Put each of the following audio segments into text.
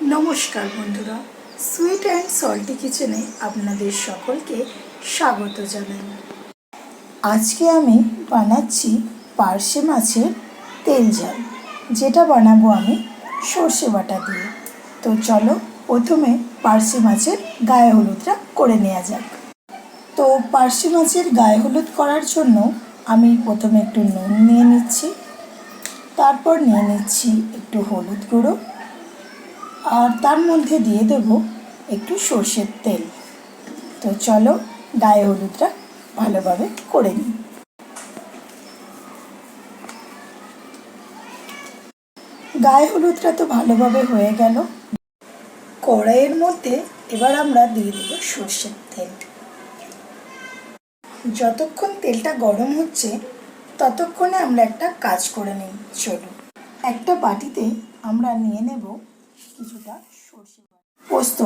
নমস্কার বন্ধুরা, sweet and salty কিচেনে আপনাদের সকলকে স্বাগত জানাই। আজকে আমি বানাচ্ছি পার্শে মাছের তেল ঝাল, যেটা বানাবো আমি সর্ষে বাটা দিয়ে। তো চলো প্রথমে পার্শে মাছের গায়ে হলুদটা করে নেওয়া যাক। তো পার্শে মাছের গায়ে হলুদ করার জন্য আমি প্রথমে একটু নুন নিয়ে নিচ্ছি, তারপর নিয়ে নিচ্ছি একটু হলুদ গুঁড়ো, আর তার মধ্যে দিয়ে দেব একটু সর্ষের তেল। তো চলো গায়ে হলুদটা ভালোভাবে করে নিই। গায়ে হলুদটা তো ভালোভাবে হয়ে গেল। কড়াইয়ের মধ্যে এবার আমরা দিয়ে দেব সর্ষের তেল। যতক্ষণ তেলটা গরম হচ্ছে ততক্ষণে আমরা একটা কাজ করে নিই। চলো একটা বাটিতে আমরা নিয়ে নেব কিছুটা সর্ষে পোস্ত,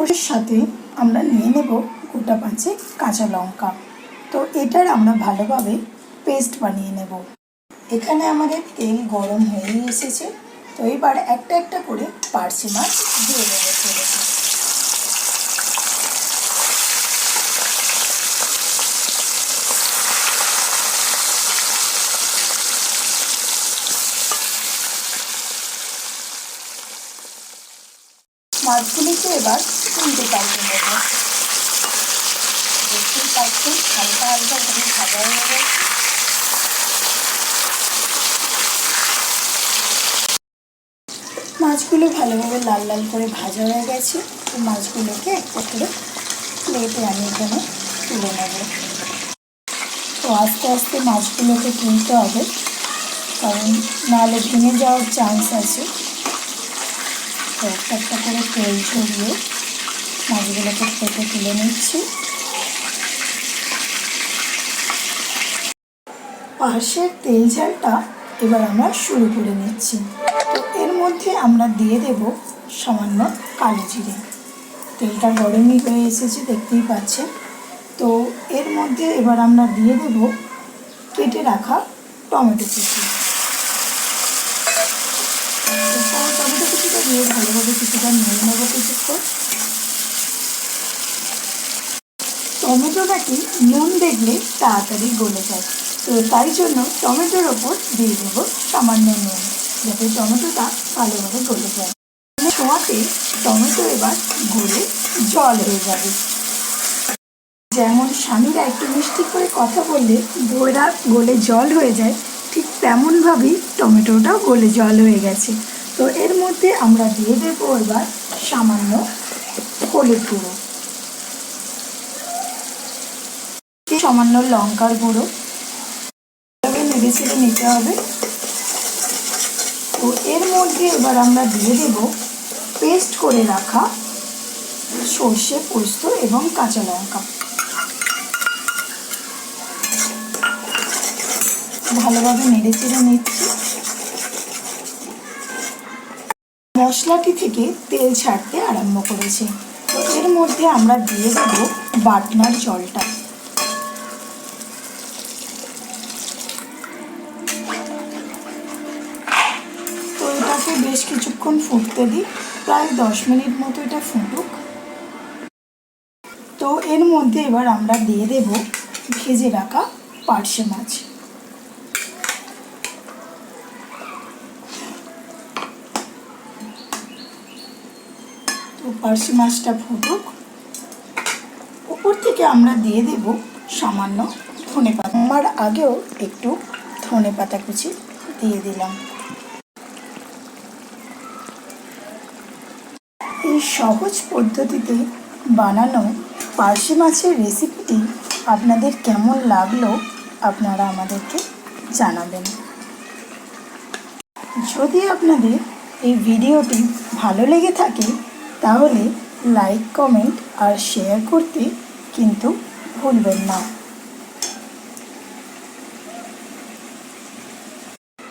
ওর সাথে আমরা নিয়ে নেব গোটা 5 কাঁচা লঙ্কা। তো এটার আমরা ভালোভাবে পেস্ট বানিয়ে নেব। এখানে আমাদের তেল গরম হয়ে এসেছে। তো এবার একটা একটা করে পার্শে মাছ দিয়ে দেবো তেলে। মাছগুলিকে এবার উল্টে পাল্টে নেব। দেখতেই পাচ্ছেন হালকা হালকা করে ভাজা হয়ে গেছে। মাছগুলো ভালোভাবে লাল লাল করে ভাজা হয়ে গেছে। তো মাছগুলোকে একটা করে প্লেটে আমি এখানে তুলে নেব। তো আস্তে আস্তে মাছগুলোকে তুলতে হবে, কারণ নাহলে ভেঙে যাওয়ার চান্স আছে। তো একটা একটা করে তেল ঝরিয়ে মাছগুলোকে প্লেটে তুলে নিচ্ছি। পার্শের তেল ঝালটা এবার আমরা শুরু করে নিচ্ছি। তো এর মধ্যে আমরা দিয়ে দেব সামান্য কালো জিরে। তেলটা গরমই হয়ে এসেছে, দেখতেই পাচ্ছেন। তো এর মধ্যে এবার আমরা দিয়ে দেব কেটে রাখা টমেটো কুচি। টমেটো কুচিটা দিয়ে ভালোভাবে কিছুটা নিয়ে নেবো কিছুক্ষণ। টমেটোটা কি নুন দেখলে তাড়াতাড়ি গলে যায়, তো তাই জন্য টমেটোর ওপর দিয়ে দেবো সামান্য নুন, যাতে টমেটোটা ভালোভাবে গলে যায়। ছোঁয়াতে টমেটো এবার গলে জল হয়ে যাবে। যেমন স্বামীরা একটু মিষ্টি করে কথা বললে বউয়েরা গলে জল হয়ে যায়, ঠিক তেমনভাবেই টমেটোটাও গলে জল হয়ে গেছে। তো এর মধ্যে আমরা দিয়ে দেবো এবার সামান্য হলুদ গুঁড়ো, সামান্য লঙ্কার গুঁড়ো, নেড়ে ছেড়ে নিতে হবে। তো এর মধ্যে এবার আমরা দিয়ে দেব পেস্ট করে রাখা সর্ষে, পোস্ত এবং কাঁচা লঙ্কা। ভালোভাবে নেড়ে চেড়ে নিচ্ছি। মশলাটি থেকে তেল ছাড়তে আরম্ভ করেছে। তো এর মধ্যে আমরা দিয়ে দেব বাটনার জলটা। তো এটাকে বেশ কিছুক্ষণ ফুটতে দিই, প্রায় 10 মিনিট মতো এটা ফুটুক। তো এর মধ্যে এবার আমরা দিয়ে দেব ভেজে রাখা পার্শে মাছ। তো পার্শে মাছটা ফুটুক। উপর থেকে আমরা দিয়ে দেব সামান্য ধনে পাতা। আমার আগেও একটু ধনে পাতা কুচি দিয়ে দিলাম। এই সহজ পদ্ধতিতে বানানো পার্শে মাছের রেসিপিটি আপনাদের কেমন লাগলো আপনারা আমাদেরকে জানাবেন। যদি আপনাদের এই ভিডিওটি ভালো লেগে থাকে তাহলে লাইক, কমেন্ট আর শেয়ার করতে কিন্তু ভুলবেন না।